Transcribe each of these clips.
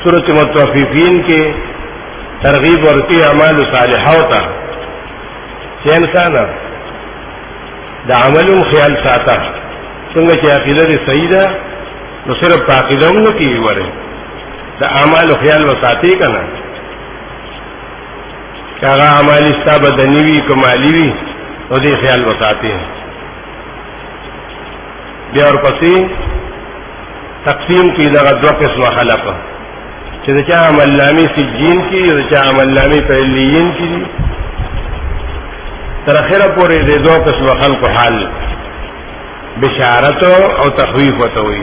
سورۃ مطففین کې ترغیب ورکی اعمال صالحہ ہوتا چې انسان د عملو خیال ساته څنګه چې عقیده دې صحیح ده نو صرف په عقیده هم نه کیږي وره د اعمالو خیال وساتي کنه چې هغه اعمال استا بدني وي کمالي وي او دې خیال وساتي بیا ورپسې تقسیم کی دغه دوه قسمه خلق چې دا چا عمل نامې سجین کی او چا عمل نامې پهلیین کی تر اخره پورې دې دوه قسمه خلق حال بشارت او تخویف وتوي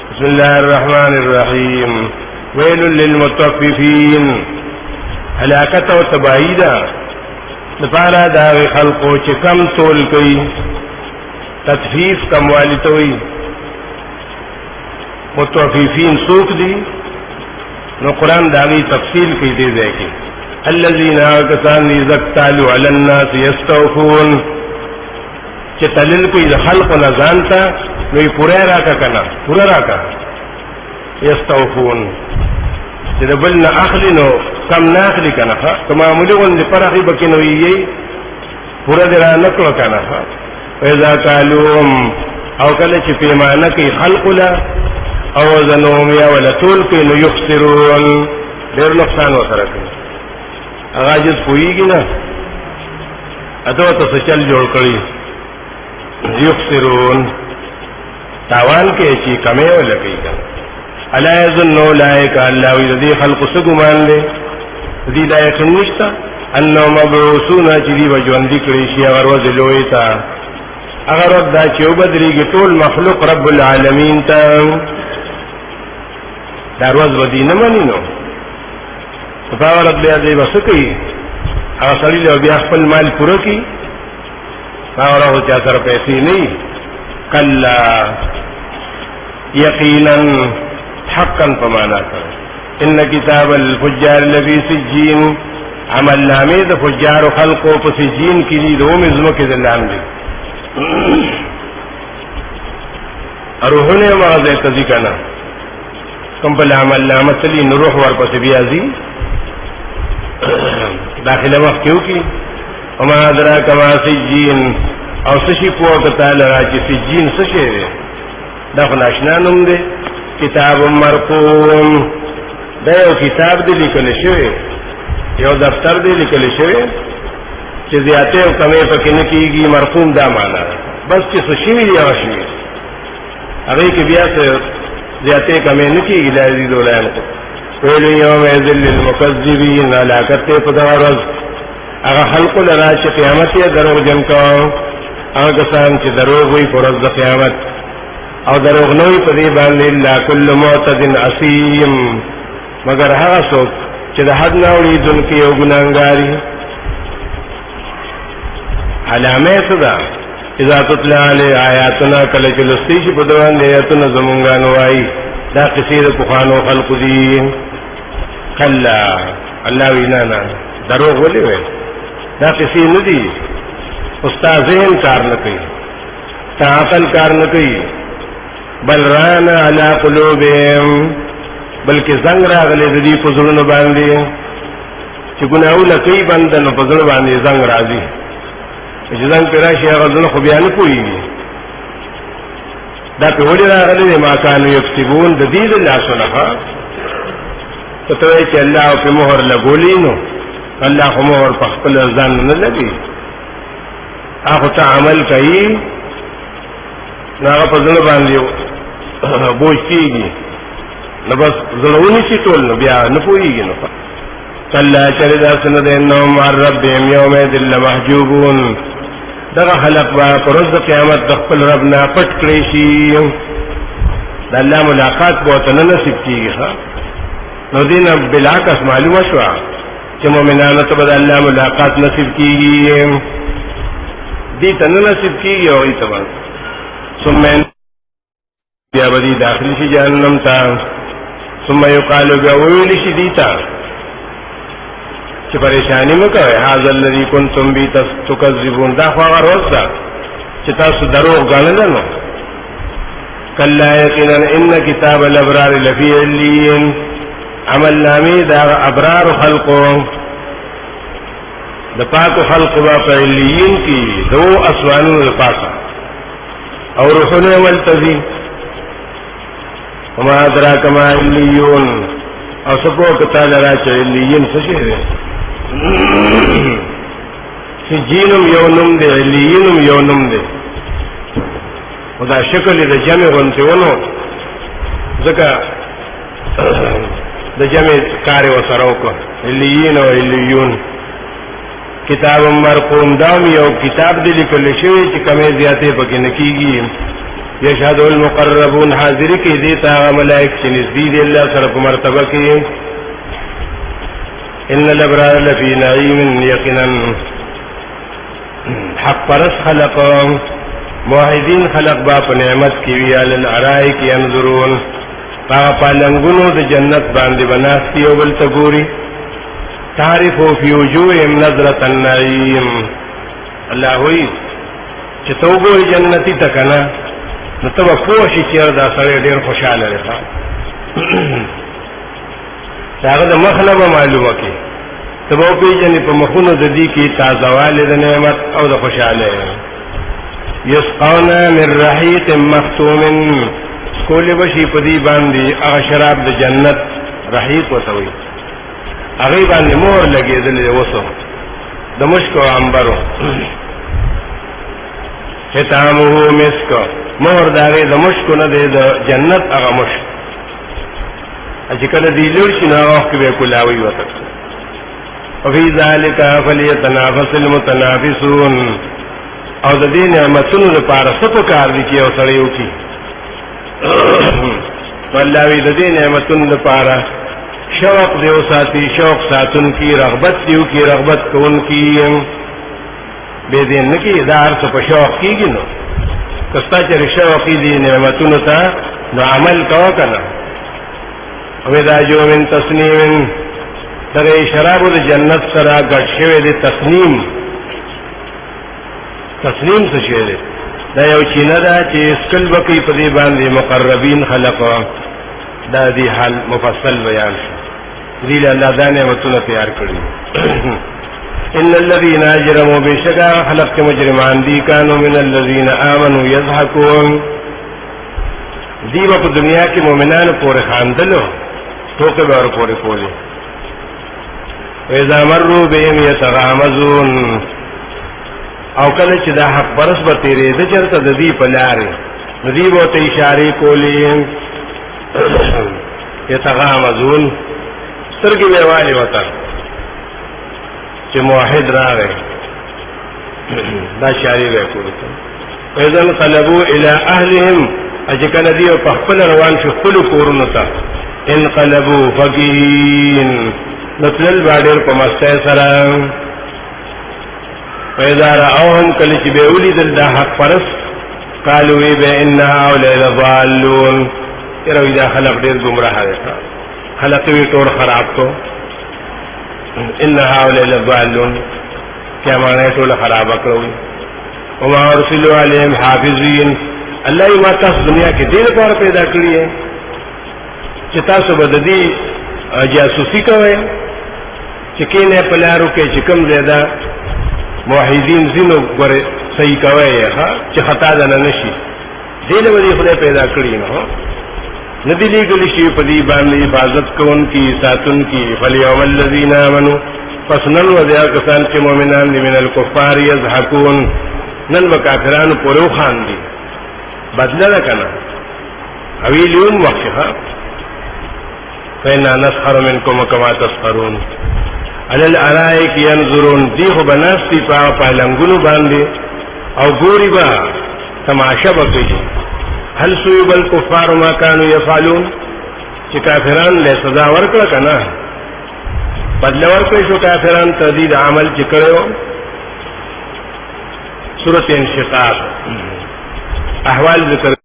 بسم الله الرحمن الرحیم ویل للمطففین هلاکت او تباہی ده لپاره دا خلقو چې کم تول کوي تطفیف کموالی توي مطففین سوق دي نو قرآن داغی تفصیل کی دے دے کی الذین آکسان یزکتالو علی الناس یستوفون چه تلل کوئی دا خلق نزانتا نوی پورا راکا کنا پورا راکا یستوفون چه دا بلنا اخلی نو کم ناخلی کنا کمامولی غن دی پر اخی بکی نوی یی پورا دی را نکلو کنا ویزا کالوم او کل چه پیمانکی خلق لا او زنوم یا ولا طول کې نو یخسرون ډېر نقصان وسره کوي هغه جز پوېږي نه اته ته چل جوړ کړی یخسرون تاوان کې چې کمې ولګي کنه الا یظن اولئک الله الذی خلق سګمان له دې لا یقین نشته انه مبعوثون چې دی وجوند کړي شي هغه ورځ لوی تا هغه ورځ دا چې وبدريږي ټول مخلوق رب العالمین ته دا روز ودی نه مانی نو فاولت بیا دې وسکی هغه سړی له بیا خپل مال پوره کی فاوله چې سره پیسې نه کلا یقینا حقا فمانا کړ ان کتاب الفجار لفی سجین عمل نامې د فجار خلقو په سجین کې دي دوه مزمه کې دلان دي اروهونه مغزه تذی کنا کم بل عمل نامتلی نروح ورپس بیازی داخل وقت کیوں کی وما ادراک ما سجین او سشی پوکتا لرا چی سجین سشی دے داخل اشنانم دے کتاب مرقوم دا یو کتاب دے لکل شوئے یو دفتر دے لکل شوئے چی زیادے و کمی پکنکیگی مرقوم دا مانا بس چی سشیوی یا شوئے اگئی که بیا سے زیادے کمی نکی گی لازید اولین کو ویلو یوم ایزل للمکذبین علاکت پدارز اگا خلق لرا چی قیامتی دروغ جنکاو اگا کسان چی دروغ وی پرز قیامت او دروغ نوی پدی باندی اللہ کل معتد عصیم مگر هغه څوک چې د حد ناوړي دونکي او ګناګاري علامه صدا اذا تطلع علی آیاتنا کله چې لستی شي په دوان دی آیاتنا زمونږه نوای دا کثیر پخوانو خلق دي کلا الله وینا دروغ ولي وي دا کثیر نه دي استادین کار نه کوي تعقل کار نه کوي بل رانا علی قلوبهم بلکې زنګ راغلي د دې په زړونو باندې چې ګناونه کوي بنده نو په زړه باندې زنګ راځي چې زنګ کرا شي هغه زړه خو بیا نه کوي دا په وړي راغلي ما کانو یکسبون د دې الله سبحانه ته چې الله په مهر لګولې نو الله خو مهر په خپل ځان نه لګي هغه ته عمل کوي نو هغه په زړه باندې بوج کیږي نو بس زړونی شي ټول نو بیا نه پوهیږي نو کله چې دا سند انه مع ربهم یوم ذل محجوبون دغه خلق با پرز قیامت د خپل رب نه پټ کړی شي د الله ملاقات به ته نصیب کیږي نو دینه بلاکس معلومه شو چې مؤمنانو ته د الله ملاقات نصیب کیږي دې ته نصیب کیږي او ایته ثم بیا بدی داخل شي جهنم ته ثم يقال بأول شديتا چې پریشانی مکوئ هذا الذي كنتم به تكذبون دا خو هغه روز ده چې تاسو دروغ ګڼل نو کلا یقینا ان کتاب الابرار لفی علیین عمل نامی دا ابرار خلقو دا پاکو خلقو با پا علیین کی دو اسوانو دا پاسا اور روحنے والتزی وما ادراک ما علیون او سپو کتا لرا چا علیین سشے سجینم یونم دے علیینم یونم دے ودا شکل دا جمع غنتی ونو ذکا دا جمع کاری و سروکو علیین و علیون کتاب مرقوم دامی او کتاب دی لکل شوی چی کمی زیادے پکی نکیگی یشهد المقربون حاضری کی دیتا ملائک چی نزدید اللہ صرف مرتبہ کی ان الابرار لفی نعیم یقنا حق پرس خلق موحدین خلق باپ نعمت کی ویال العرائی کی انظرون پاپا لنگنو دا جنت باندی بناستی او بلتگوری تعرفو فی وجوہم نظرت النعیم اللہ ہوئی چی توگوی جنتی تکنا نتبا پوشی چیر دا سرے دیر خوشحال رہا داغد مخلب معلومہ کی تبا پی جنی پا مخونو ددی کی تازوالی دا نعمت او دا خوشحال رہا یسقونا من رحیق مختوم سکولی بشی پدی باندی اغشراب دا جنت رحیق و توی اغی باندی مور لگی دلی وسو دا مشکو عمبرو ختامو مسکو مور داغی دا مشکو ندے دا جنت اغا مشک اچکل دی لرشی ناغوخ کبے کلاوی وطک وفی ذالکا فلیتنافس المتنافسون او دا دی نعمتونو دا پارا سپکار دی کی او سڑیو کی واللہوی دا دی نعمتونو دا پارا شوق دیو ساتی شوق ساتن کی رغبت دیو کی رغبت کون کی بے دین نکی دار سو پا شوق کی گی نو کستا چر شوقی دی نعمتونو تا نو عمل کوا کنا ویدا جو من تسنیم تغی شرابو دی جنت سرا گٹ شوی دی تسنیم سشوی دی دا یو چینه دا چی اسکل بکی پدی باندی مقربین خلقا دا دی حال مفصل بیان شو دیل اللہ دا نعمتون تیار کری ان الذین اجرموا بشکا خلق کے مجرمان دی کانو من الذین آمنوا یضحکون دی با پا دنیا کی مومنان پورے خاندلو توقع بار پورے پولے وَإِذَا مَرُّوا بِهِمْ يَتَغَامَزُونَ او کله چې دا حق پرس به تیرې د چرته د دې په لارې د دې به اشاره کولې یتغامزون سترګې مې والي وته چې موحد راغی دا شاری به کوله اذا انقلبوا الى اهلهم اجکل دې په خپل روان شو خپل کورونو ته انقلبوا فقين نتلل باندې په مسته سره فإذا رأوهم كلش بيولي دل حق فرس قالوا بإنها أولئك ضالون يرو إذا خلق دير گمراہ رہتا خلقوی طور خراب تو إنها أولئك ضالون کیا معنی طول خراب اکروی وما ارسلوا عليهم حافظين اللہ ما تاس دنیا کے دیر پار پیدا کری ہے چتا سو بددی جاسوسی کوئے چکینے پلارو کے چکم زیادہ موحدین زینو گورے صحیح کوئے ہے چی خطا دانا نشی دیل ودی خدای پیدا کری نو ندی لیگلی شی پدی باندی حفاظت کون کی ساتن کی فلیوم الذین آمنو پس نن ودیا کسان چی مومنان دی من الکفار یضحکون نن بکافران پورو خان دی بدل لکنا اویلیون وقتها فإنا نسخر منکم کما تسخرون علی الارائک ینظرون دیخو بناستی پالنگونو باندے او گوری با تماشا بکی هل سویب الکفار ما کانو یفعلون چی کافران لے سزا ورکڑا کنا بدل ورکڑی شو کافران تردید عمل چی کرو سورة انشقاق احوال ذکر